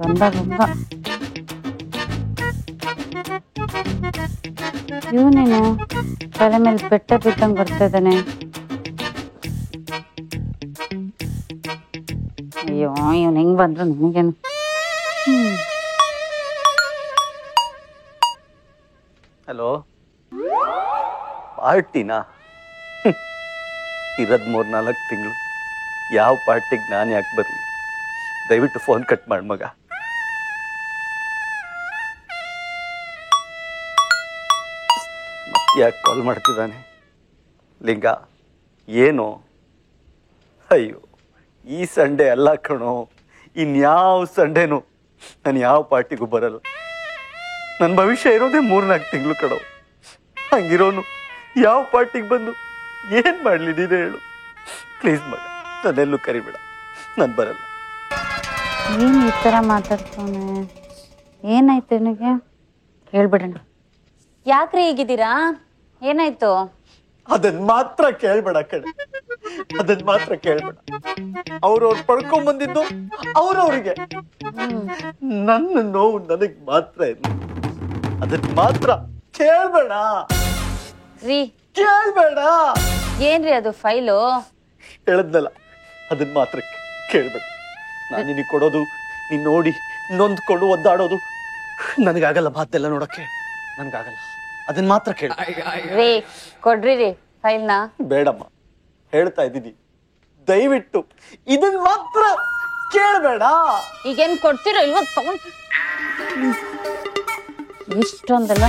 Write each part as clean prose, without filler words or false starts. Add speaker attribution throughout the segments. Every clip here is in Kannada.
Speaker 1: ಬಂದ ಇವನೇನು ತಲೆ ಮೇಲೆ ಬೆಟ್ಟ ಬಿದ್ದಂಗೆ ಬರ್ತಾ ಇದ್ದಾನೆ. ಅಯ್ಯೋ ಇವನು ಹೆಂಗ್ ಬಂದ್ರು ನನಗೇನು.
Speaker 2: ಹಲೋ, ಪಾರ್ಟಿನಾ? ಇರೋದ್ 3-4 ತಿಂಗಳು, ಯಾವ ಪಾರ್ಟಿಗೆ ನಾನು ಯಾಕೆ ಬರಲಿ? ದಯವಿಟ್ಟು ಫೋನ್ ಕಟ್ ಮಾಡಿ ಮಗ. ಯಾಕೆ ಕಾಲ್ ಮಾಡ್ತಿದ್ದಾನೆ ಲಿಂಗ? ಏನು? ಅಯ್ಯೋ, ಈ ಸಂಡೇ ಅಲ್ಲ ಕಣೋ, ಇನ್ಯಾವ ಸಂಡೇನು ನಾನು ಯಾವ ಪಾರ್ಟಿಗೂ ಬರಲ್ಲ. ನನ್ನ ಭವಿಷ್ಯ ಇರೋದೇ 3-4 ತಿಂಗಳು ಕಣೋ. ಹಂಗಿರೋನು ಯಾವ ಪಾರ್ಟಿಗೆ ಬಂದು ಏನ್ ಮಾಡ್ಲಿ ನೀನು ಹೇಳು? ಪ್ಲೀಸ್ ಮಗ, ನನ್ನೆಲ್ಲೂ ಕರಿಬೇಡ, ನಾನು ಬರಲ್ಲ.
Speaker 1: ಏನು ಈ ಥರ ಮಾತಾಡ್ತಾನೆ? ಏನಾಯ್ತು ನಿನಗೆ? ಹೇಳ್ಬಿಡೋಣ. ಯಾಕ್ರಿ ಹೀಗಿದ್ದೀರಾ? ಏನಾಯ್ತು?
Speaker 2: ಅದನ್ನ ಮಾತ್ರ ಕೇಳ್ಬೇಡ ಕಣೆ, ಅದನ್ನ ಮಾತ್ರ ಕೇಳ್ಬೇಡ. ಅವ್ರವ್ರು ಪಡ್ಕೊಂಡ್ ಬಂದಿದ್ದು ಅವ್ರವ್ರಿಗೆ. ನನ್ನ ನೋವು ನನಗ್ ಮಾತ್ರ ಇಲ್ಲ, ಅದನ್ನ ಮಾತ್ರ ಕೇಳ್ಬೇಡ
Speaker 1: ರೀ.
Speaker 2: ಕೇಳ್ಬೇಡ.
Speaker 1: ಏನ್ರಿ ಅದು ಫೈಲು?
Speaker 2: ಹೇಳದ್ನಲ್ಲ, ಅದನ್ನ ಮಾತ್ರ ಕೇಳ್ಬೇಡ. ನಾನು ನಿನಗೆ ಕೊಡೋದು ನೀನ್ ನೋಡಿ ನೊಂದ್ಕೊಂಡು ಒದ್ದಾಡೋದು ನನಗಾಗಲ್ಲ. ಮಾತೆಲ್ಲ ನೋಡಕ್ಕೆ ನನ್ಗಾಗಲ್ಲ. ಅದನ್ನ ಮಾತ್ರ ಕೇಳ.
Speaker 1: ರೀ ಕೊಡ್ರಿ ರೀ ಫೈಲ್ನ.
Speaker 2: ಬೇಡಮ್ಮ, ಹೇಳ್ತಾ ಇದ್ದೀನಿ, ದಯವಿಟ್ಟು ಇದನ್ನ ಮಾತ್ರ ಕೇಳ್ಬೇಡ.
Speaker 1: ಈಗೇನ್ ಕೊಡ್ತಿರೋ ಇಲ್ವ? ತಗೊಂಡ್ ಇಷ್ಟೊಂದಲ್ಲ.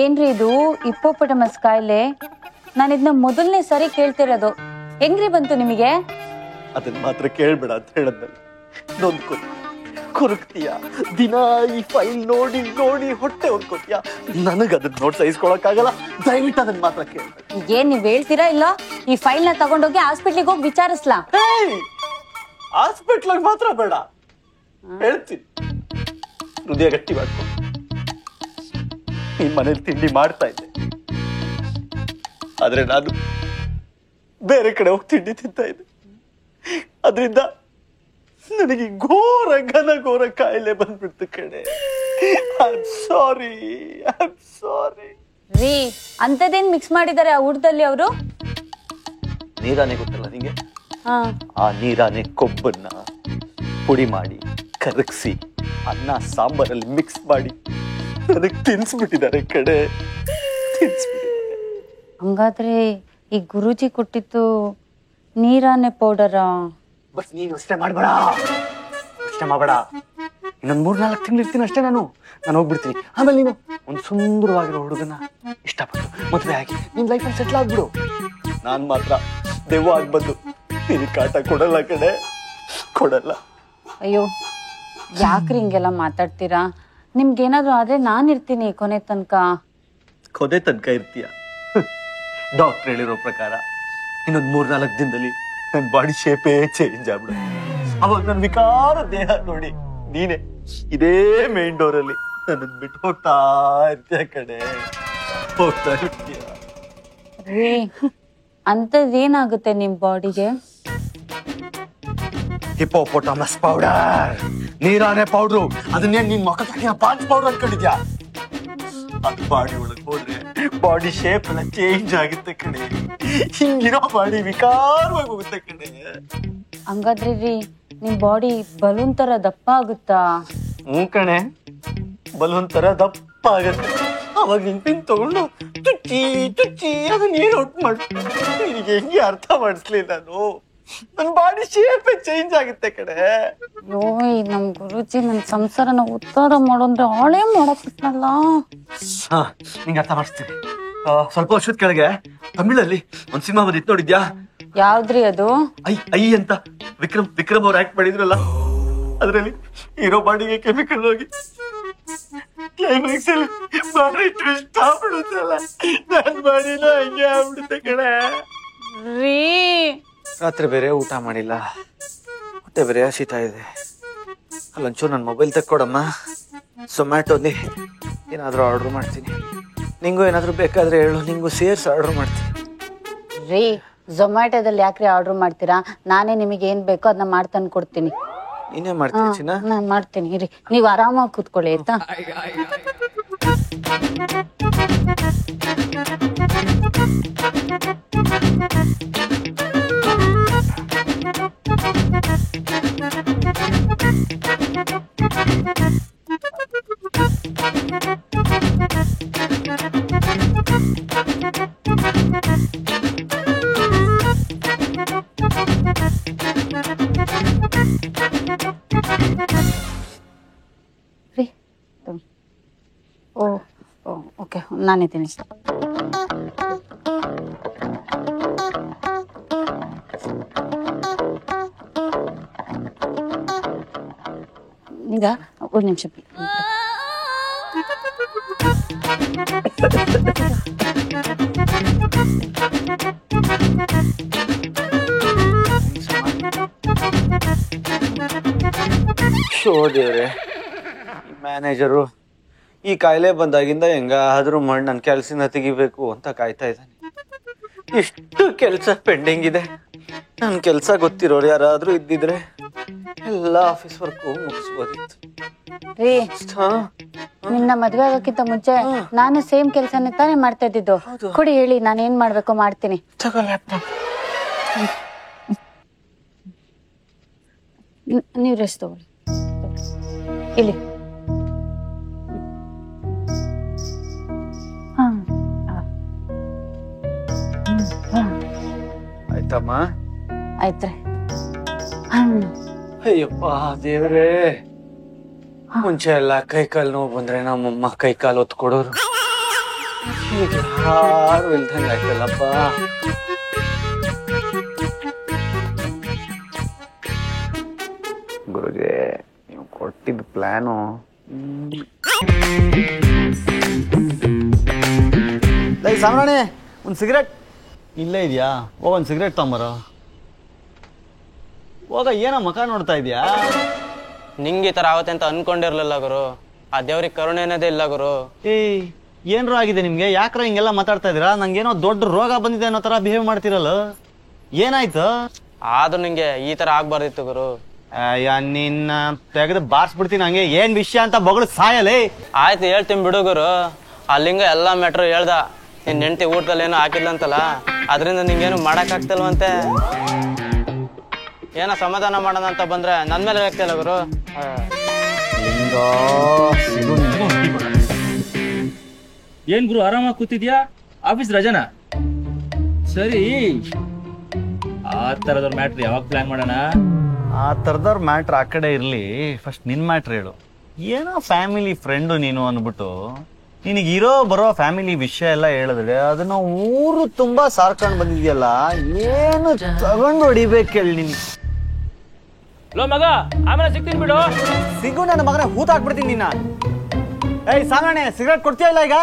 Speaker 1: ಏನ್ರಿ ಇದು ಹಿಪ್ಪೋಪಟಮಸ್ ಕಾಯಿಲೆ? ನಾನು ಇದನ್ನ ಮೊದಲನೇ ಸಾರಿ ಕೇಳ್ತಿರೋದು. ಹೆಂಗ್ರಿ ಬಂತು ನಿಮಗೆ?
Speaker 2: ಅದನ್ನ ಮಾತ್ರ ಕೇಳ್ಬೇಡ ಅಂತ ಹೇಳದ್ನಲ್ಲ. ನೊಂದ್ಕೊ ಕೊರಗ್ತೀಯ, ದಿನ ಈ ಫೈಲ್ ನೋಡಿ ನೋಡಿ ಹೊಟ್ಟೆ ಹೊರ್ಕೋತೀಯ. ನನಗ್ ಅದನ್ನ ನೋಡಿ ಸಹಿಸ್ಕೊಳಕ್ಕಾಗಲ್ಲ. ದಯವಿಟ್ಟು ಅದನ್ನ ಮಾತ್ರ ಕೇಳ್ಬೇಡ.
Speaker 1: ಏನ್ ನೀವ್ ಹೇಳ್ತೀರಾ ಇಲ್ಲ? ಈ ಫೈಲ್ ನ ತಗೊಂಡೋಗಿ ಹಾಸ್ಪಿಟ್ಲಿಗೆ ಹೋಗಿ ವಿಚಾರಿಸ್ಲಾ?
Speaker 2: ಹಾಸ್ಪಿಟ್ಲ್ ಮಾತ್ರ ಬೇಡ, ಹೇಳ್ತೀನಿ. ಹೃದಯ ಗಟ್ಟಿ ಮಾಡ್ಕೊ. ಈ ಮನೇಲಿ ತಿಂಡಿ ಮಾಡ್ತಾ ಇದ್ದೆ, ಆದ್ರೆ ನಾನು ಬೇರೆ ಕಡೆ ಹೋಗಿ ತಿಂಡಿ ತಿಂತಾ ಇದ್ದೆ. ಅದರಿಂದ ನನಗೆ ಘೋರ ಕಾಯಿಲೆ ಬಂದ್ಬಿಡ್ತು ಕಡೆ. ಸಾರಿ.
Speaker 1: ರೀ, ಅಂತದೇನ್ ಮಿಕ್ಸ್ ಮಾಡಿದ್ದಾರೆ ಆ ಊಟದಲ್ಲಿ ಅವರು?
Speaker 2: ನೀರಾನೆ ಗೊತ್ತಲ್ಲ ನಿಂಗೆ? ಆ ನೀರಾನೆ ಕೊಬ್ಬನ್ನ ಪುಡಿ ಮಾಡಿ ಕರಗಿಸಿ ಅನ್ನ ಸಾಂಬಾರಲ್ಲಿ ಮಿಕ್ಸ್ ಮಾಡಿ ನನಗೆ ತಿನ್ಸ್ಬಿಟ್ಟಿದ್ದಾರೆ ಕಡೆ.
Speaker 1: ಹಂಗಾದ್ರೆ ಈ ಗುರೂಜಿ ಕೊಟ್ಟಿತ್ತು ನೀರಾನೆ ಪೌಡರಾ?
Speaker 2: ಬಸ್ ನೀನು ಅಷ್ಟೇ ಮಾಡಬೇಡ. ಇನ್ನೊಂದು 3-4 ತಿಂಗಳು ಇರ್ತೀನಿ ಅಷ್ಟೇ. ನಾನು ಹೋಗ್ಬಿಡ್ತೀನಿ. ಆಮೇಲೆ ನೀನು ಒಂದು ಸುಂದರವಾಗಿರೋ ಹುಡುಗನ ಇಷ್ಟಪಟ್ಟು ಮದುವೆ ಆಗಿ ನಿನ್ ಲೈಫಲ್ಲಿ ಸೆಟ್ಲ್ ಆಗ್ಬಿಡು. ನಾನ್ ಮಾತ್ರ ದೆವ್ವ ಆಗಿ ಬಂದು ನಿನ್ ಕಾಟ ಕೊಡಲ್ಲ ಕಡೆ, ಕೊಡಲ್ಲ.
Speaker 1: ಅಯ್ಯೋ, ಯಾಕ್ರಿ ಹಿಂಗೆಲ್ಲ ಮಾತಾಡ್ತೀರಾ? ನಿಮ್ಗೇನಾದ್ರು ಆದ್ರೆ ನಾನ್ ಇರ್ತೀನಿ ಕೊನೆ ತನಕ.
Speaker 2: ಇರ್ತೀಯ? ಡಾಕ್ಟರ್ ಹೇಳಿರೋ ಪ್ರಕಾರ ಇನ್ನೊಂದು 3-4 ದಿನದಲ್ಲಿ ನನ್ನ ಬಾಡಿ ಶೇಪೇ ಚೇಂಜ್ ಆಗ್ಬಿಡು. ಅವಾಗ ನನ್ನ ವಿಕಾರ ದೇಹ ನೋಡಿ ನೀನೆ ಇದೇ ಮೇನ್ ಡೋರ್ ಅಲ್ಲಿ ನನ್ನ ಬಿಟ್ಟು ಹೋಗ್ತಾ ಇರ್ತೀಯ ಕಡೆ, ಹೋಗ್ತಾ ಇರ್ತೀಯ.
Speaker 1: ಅಂತದೇನಾಗುತ್ತೆ ನಿಮ್ ಬಾಡಿಗೆ?
Speaker 2: ಹಿಪ್ಪೋಪೊಟಮಸ್ ಪೌಡರ್, ನೀರಾನೆ ಪೌಡ್ರು. ಅದನ್ನೇ ನಿನ್ ಮುಖಕ್ಕೆ ಪಾಂಚ್ ಪೌಡರ್ ಅನ್ಕೊಂಡಿದ್ಯಾ? ಅದು ಬಾಡಿ ಒಳಗೆ ಹೋದ್ರೆ ಬಾಡಿ ಶೇಪ್ ಎಲ್ಲ ಚೇಂಜ್ ಆಗುತ್ತೆ ಕಣೆ. ಹಿಂಗಿರೋ ಬಾಡಿ ವಿಕಾರವಾಗಿ ಹೋಗುತ್ತೆ ಕಣೆ.
Speaker 1: ಹಂಗಾದ್ರೆ ರೀ, ನಿಮ್ ಬಾಡಿ ಬಲೂನ್ ತರ ದಪ್ಪ ಆಗುತ್ತಾ?
Speaker 2: ಕಣೆ, ಬಲೂನ್ ತರ ದಪ್ಪ ಆಗತ್ತೆ. ಅವಾಗ ನಿನ್ ಪಿನ್ ತಗೊಂಡು ಚುಚ್ಚಿ ಅದನ್ನ ಏನು ಔಟ್ ಮಾಡ್ತೀನಿ. ನಿನಗೆ ಹೆಂಗೆ ಅರ್ಥ ಮಾಡಿಸ್ಲಿ ನಾನು? ನನ್ ಬಾಡಿ ಶೇಪ್ ಚೇಂಜ್ ಆಗುತ್ತೆ ಕಡೆ.
Speaker 1: ಯೋಯ್, ನಮ್ ಗುರುಜಿ ನನ್ ಸಂಸಾರನ ಉದ್ಧಾರ ಮಾಡೋಂದ್ರೆ ಆಳೇ ಮಾಡಕ್ಬಿಟ್ನಲ್ಲ.
Speaker 2: ನಿಂಗೆ ಅರ್ಥ ಮಾಡಿಸ್ತೀನಿ. ಸ್ವಲ್ಪ ವರ್ಷದ ಕೆಳಗೆ ತಮಿಳಲ್ಲಿ ಒಂದ್ ಸಿನಿಮಾ ಬಂದಿತ್ತು, ನೋಡಿದ್ಯಾ?
Speaker 1: ಯಾವ್ದ್ರಿ ಅದು?
Speaker 2: ಐ ಅಂತ ವಿಕ್ರಮ್ ಅವ್ರು ಆಕ್ಟ್ ಮಾಡಿದ್ರಲ್ಲ. ಅದ್ರಲ್ಲಿ ಹೀರೋ ಬಾಡಿಗೆ ಕೆಮಿಕಲ್ ಹೋಗಿ ಕ್ಲೈಮ್ಯಾಕ್ಸ್ ಅಲ್ಲಿ ಬಾಡಿ ಟ್ವಿಸ್ಟ್ ಆಗ್ಬಿಡುತ್ತಲ್ಲ. ನನ್ ಬಾಡಿನ ಹಂಗೆ ಆಗ್ಬಿಡುತ್ತೆ ಕಡೆ.
Speaker 1: ರೀ,
Speaker 2: ರಾತ್ರಿ ಬೇರೆ ಊಟ ಮಾಡಿಲ್ಲ, ಹೊಟ್ಟೆ ಬೇರೆ ಹಸಿತಾ ಇದೆ. ಅಲ್ಲೊಂಚೂರು ನನ್ನ ಮೊಬೈಲ್ ತಕ್ಕೊಡಮ್ಮ, ಝೊಮ್ಯಾಟೋಲಿ ಏನಾದರೂ ಆರ್ಡರ್ ಮಾಡ್ತೀನಿ. ನಿಂಗೂ ಏನಾದರೂ ಬೇಕಾದರೆ ಹೇಳು, ನಿಂಗೂ ಸೇರಿಸಿ ಆರ್ಡ್ರ್ ಮಾಡ್ತೀನಿ.
Speaker 1: ರೀ ಝೊಮ್ಯಾಟೋದಲ್ಲಿ ಯಾಕ್ರಿ ಆರ್ಡರ್ ಮಾಡ್ತೀರಾ? ನಾನೇ ನಿಮಗೆ ಏನ್ ಬೇಕೋ ಅದನ್ನ ಮಾಡ್ತಾನೆ ಕೊಡ್ತೀನಿ.
Speaker 2: ನೀನೇ ಮಾಡ್ತೀನಿ ಚಿನ್ನ?
Speaker 1: ನಾನು ಮಾಡ್ತೀನಿ ಇರಿ, ನೀವು ಆರಾಮಾಗಿ ಕೂತ್ಕೊಳ್ಳಿ ಆಯ್ತಾ? ರೀ ಓಕೆ ನಾನಿದ್ದೀನಿ. ಈಗ ಒಂದು ನಿಮಿಷ
Speaker 2: ಶೋ ದೇವ್ರೆ, ಮ್ಯಾನೇಜರು ಈ ಕಾಯಿಲೆ ಬಂದಾಗಿಂದ ಹೆಂಗಾದ್ರೂ ಮಾಡಿ ನನ್ನ ಕೆಲಸನ ತೆಗಿಬೇಕು ಅಂತ ಕಾಯ್ತಾ ಇದ್ದಾನೆ. ಇಷ್ಟು ಕೆಲಸ ಪೆಂಡಿಂಗ್ ಇದೆ. ನನ್ನ ಕೆಲಸ ಗೊತ್ತಿರೋರು ಯಾರಾದ್ರೂ ಇದ್ದಿದ್ರೆ ಎಲ್ಲ ಆಫೀಸ್ ವರ್ಕು ಮುಗಿಸ್ಬೋದಿತ್ತು.
Speaker 1: ರೀ ನಿನ್ನ ಮದ್ವೆ ಆಗೋಕ್ಕಿಂತ ಮುಂಚೆ ನಾನು ಸೇಮ್ ಕೆಲಸನೇ ತಾನೇ ಮಾಡ್ತಾ ಇದ್ದಿದ್ದು. ಕೊಡಿ ಹೇಳಿ, ನಾನು ಏನ್ ಮಾಡ್ಬೇಕೋ ಮಾಡ್ತೀನಿ. ನೀವು ರೆಸ್ಟ್ ತಗೊಳ್ಳಿ ಇಲ್ಲಿ.
Speaker 2: ಆಯ್ತಮ್ಮ?
Speaker 1: ಆಯ್ತ್ರಿ.
Speaker 2: ಅಯ್ಯಪ್ಪ ದೇವ್ರೇ, ಮುಂಚೆ ಎಲ್ಲ ಕೈಕಾಲು ನೋವು ಬಂದ್ರೆ ನಮ್ಮಮ್ಮ ಕೈಕಾಲು ಹೊತ್ತು ಕೊಡೋರು. ಈಗ ಯಾರು ಇಲ್ದಂಗೆ ಆಯ್ತಲ್ಲಪ್ಪ. ಗುರುಗೆ ನೀವು ಕೊಟ್ಟಿದ್ದ ಪ್ಲಾನು ಸಾಮ್ರಾಣಿ, ಒಂದು ಸಿಗರೇಟ್ ಇಲ್ಲೇ ಇದೆಯಾ? ಒಂದು ಸಿಗರೇಟ್ ತಗೊಂಬರೋ. ಹೋಗ, ಏನೋ ಮಕ ನೋಡ್ತಾ ಇದೆಯಾ?
Speaker 3: ನಿಂಗೆ ಈ ಥರ ಆಗುತ್ತೆ ಅಂತ ಅನ್ಕೊಂಡಿರ್ಲಿಲ್ಲ ಗುರು. ಆ ದೇವ್ರಿಗೆ ಕರುಣೆ ಅನ್ನೋದೇ ಇಲ್ಲ ಗುರು.
Speaker 2: ಏನ್ರ ಆಗಿದೆ ನಿಮ್ಗೆ? ಯಾಕ್ರ ಹಿಂಗೆಲ್ಲ ಮಾತಾಡ್ತಾ ಇದೀರಾ? ನಂಗೇನೋ ದೊಡ್ಡ ರೋಗ ಬಂದಿದೆ ಅನ್ನೋ ತರ ಬಿಹೇವ್ ಮಾಡ್ತಿರಲ್ಲ, ಏನಾಯ್ತು?
Speaker 3: ಆದ್ರೂ ನಿಂಗೆ ಈ ತರ ಆಗ್ಬಾರ್ದಿತ್ತು ಗುರು.
Speaker 2: ನಿನ್ನ ತೆಗೆದು ಬಾರ್ಸ್ಬಿಡ್ತೀನಿ ಹಂಗೆ. ಏನ್ ವಿಷಯ ಅಂತ ಬಗಳು ಸಾಯಲೇ.
Speaker 3: ಆಯ್ತು ಹೇಳ್ತೀನಿ ಬಿಡು ಗುರು. ಆ ಲಿಂಗ ಎಲ್ಲಾ ಮ್ಯಾಟ್ರು ಹೇಳ್ದ. ನಿನ್ ಹೆಂಡತಿ ಊಟದಲ್ಲಿ ಏನೋ ಹಾಕಿದ್ಲಂತಲ್ಲ, ಅದರಿಂದ ನಿಂಗೇನು ಮಾಡಕ್ ಆಗ್ತಿಲ್ವಂತೆ. ಏನೋ ಸಮಾಧಾನ ಮಾಡೋಣ ಅಂತ ಬಂದ್ರೆ ನನ್ ಮೇಲೆ ಆಗ್ತಿಲ್ಲ ಗುರು.
Speaker 4: ಏನ್ ಗುರು ಆರಾಮಾಗಿ ಕೂತಿದ್ಯಾ? ಆಫೀಸ್ ರಜಾನ? ಸರಿ, ಆ ತರದವ್ರ ಮ್ಯಾಟ್ರ್ ಯಾವಾಗ ಪ್ಲಾನ್ ಮಾಡೋಣ?
Speaker 2: ಆ ಥರದವ್ರ ಮ್ಯಾಟ್ರ್ ಆ ಕಡೆ ಇರಲಿ, ಫಸ್ಟ್ ನಿನ್ನ ಮ್ಯಾಟ್ರ್ ಹೇಳು. ಏನೋ ಫ್ಯಾಮಿಲಿ ಫ್ರೆಂಡು ನೀನು ಅಂದ್ಬಿಟ್ಟು ನಿನಗಿರೋ ಬರೋ ಫ್ಯಾಮಿಲಿ ವಿಷಯ ಎಲ್ಲ ಹೇಳಿದ್ರೆ ಅದನ್ನ ಊರು ತುಂಬಾ ಸಾರ್ಕೊಂಡು ಬಂದಿದ್ಯಲ್ಲ, ಏನು ತಗೊಂಡು ಹೊಡಿಬೇಕು ಹೇಳಿ ನಿನ್.
Speaker 4: ಲೋ ಮಗ, ಆಮೇಲೆ ಸಿಗ್ತೀನಿ ಬಿಡು.
Speaker 2: ಸಿಗು ನನ್ನ ಮಗನ, ಹೂತ್ ಹಾಕ್ಬಿಡ್ತೀನಿ ನಿನ್ನ. ಏಯ್ ಸಾಗಣೆ, ಸಿಗರೇಟ್ ಕೊಡ್ತೀಯ ಇಲ್ಲ ಈಗ?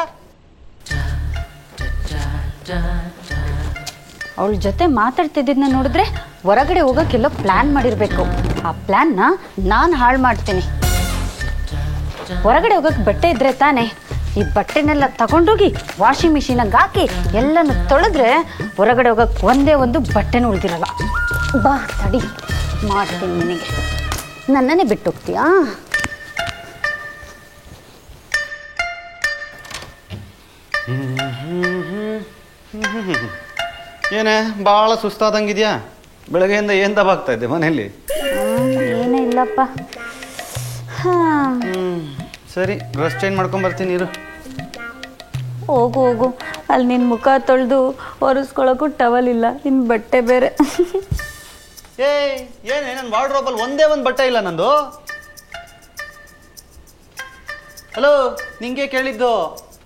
Speaker 1: ಅವಳ ಜೊತೆ ಮಾತಾಡ್ತಿದ್ದನ್ನ ನೋಡಿದ್ರೆ ಹೊರಗಡೆ ಹೋಗಕ್ಕೆಲ್ಲ ಪ್ಲಾನ್ ಮಾಡಿರ್ಬೇಕು. ಆ ಪ್ಲಾನ್ನ ನಾನು ಹಾಳು ಮಾಡ್ತೀನಿ. ಹೊರಗಡೆ ಹೋಗಕ್ ಬಟ್ಟೆ ಇದ್ರೆ ತಾನೆ, ಈ ಬಟ್ಟೆನೆಲ್ಲ ತಗೊಂಡೋಗಿ ವಾಷಿಂಗ್ ಮಿಷಿನಾಗ ಹಾಕಿ ಎಲ್ಲನೂ ತೊಳೆದ್ರೆ ಹೊರಗಡೆ ಹೋಗಕ್ ಒಂದೇ ಒಂದು ಬಟ್ಟೆನೂ ಉಳಿದಿರಲ್ಲ. ಬಾ ತಡಿ, ಮಾಡ್ತೀನಿ ನಿನಗೆ. ನನ್ನನ್ನೇ ಬಿಟ್ಟು ಹೋಗ್ತೀಯಾ?
Speaker 2: ಏನೇ ಭಾಳ ಸುಸ್ತಾದಂಗಿದ್ಯಾ? ಬೆಳಗ್ಗೆಯಿಂದ ಏನ್ ದಬಾಗ್ತಾ ಇದ್ದೆ ಮನೆಯಲ್ಲಿ?
Speaker 1: ಏನೂ ಇಲ್ಲಪ್ಪ.
Speaker 2: ಸರಿ, ಡ್ರೆಸ್ ಚೇಂಜ್ ಮಾಡ್ಕೊಂಡ್ ಬರ್ತೀನಿ ಇರು.
Speaker 1: ಹೋಗು ಹೋಗು, ಅಲ್ಲಿ ನಿನ್ನ ಮುಖ ತೊಳೆದು ಒರೆಸ್ಕೊಳಕ್ಕೂ ಟವಲ್ ಇಲ್ಲ, ನಿನ್ನ ಬಟ್ಟೆ ಬೇರೆ.
Speaker 2: ಏನೇ ನನ್ನ ವಾರ್ಡ್ರೋಬಲ್ಲಿ ಒಂದೇ ಒಂದು ಬಟ್ಟೆ ಇಲ್ಲ ನಂದು. ಹಲೋ, ನಿಂಗೆ ಕೇಳಿದ್ದು.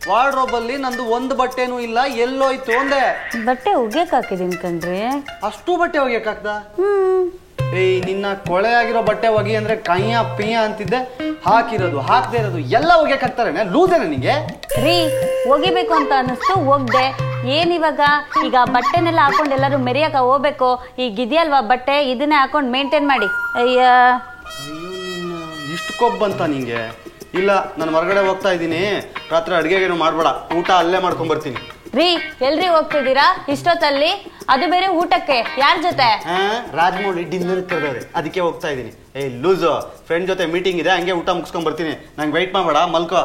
Speaker 2: ವಾರ್ಡ್ರೋಬಲ್ಲಿ ನಂದು ಒಂದು ಬಟ್ಟೆನೂ ಇಲ್ಲ, ಎಲ್ಲೋಯ್ತು ಅಂದೆ.
Speaker 1: ಬಟ್ಟೆ ಒಗ್ಯಕ್ ಹಾಕಿದೀನಿ ಕಣ್ರಿ.
Speaker 2: ಅಷ್ಟು ಬಟ್ಟೆ ಒಗ್ಯಕಾಗ್ದ? ನಿನ್ನ ಕೊಳೆ ಆಗಿರೋ ಬಟ್ಟೆ ಒಗಿ ಅಂದ್ರೆ ಕೈಯ ಪಿಯ ಅಂತಿದ್ದೆ. ಹಾಕಿರೋದು ಹಾಕದೇ ಇರೋದು ಎಲ್ಲ ಒಗ್ಯಕಾಗ್ತಾರೆ? ಲೂದೇನ ನಿಂಗೆ?
Speaker 1: ರೀ, ಒಗಿಬೇಕು ಅಂತ ಅನ್ನಿಸ್ತು, ಒಗ್ದೆ. ಏನಿವಾಗ? ಈಗ ಬಟ್ಟೆನೆಲ್ಲ ಹಾಕೊಂಡು ಎಲ್ಲರೂ ಮೆರಿಯಕ ಹೋಗ್ಬೇಕು. ಈಗ ಇದೆಯಲ್ವಾ ಬಟ್ಟೆ, ಇದನ್ನೇ ಹಾಕೊಂಡು ಮೇಂಟೈನ್ ಮಾಡಿ. ಅಯ್ಯ,
Speaker 2: ಇಷ್ಟು ಕೊಬ್ಬಂತ ನಿಂಗೆ? ಇಲ್ಲ ನಾನು ಹೊರಗಡೆ ಹೋಗ್ತಾ ಇದ್ದೀನಿ, ರಾತ್ರಿ ಅಡುಗೆಗೇನು ಮಾಡಬೇಡ, ಊಟ ಅಲ್ಲೇ ಮಾಡ್ಕೊಂಬರ್ತೀನಿ.
Speaker 1: ರೀ ಎಲ್ರಿ ಹೋಗ್ತಿದ್ದೀರಾ ಇಷ್ಟೊತ್ತಲ್ಲಿ? ಅದು ಬೇರೆ ಊಟಕ್ಕೆ ಯಾರ ಜೊತೆ?
Speaker 2: ರಾಜಮೌಳಿ ಡಿನ್ನರ್ ಕರೆದವ್ರೆ, ಅದಕ್ಕೆ ಹೋಗ್ತಾ ಇದ್ದೀನಿ. ಲೂಸು ಫ್ರೆಂಡ್ ಜೊತೆ ಮೀಟಿಂಗ್ ಇದೆ, ಹಂಗೆ ಊಟ ಮುಗಿಸ್ಕೊಂಡ್ ಬರ್ತೀನಿ. ನಂಗೆ ವೆಯ್ಟ್ ಮಾಡಬೇಡ, ಮಲ್ಕೋ.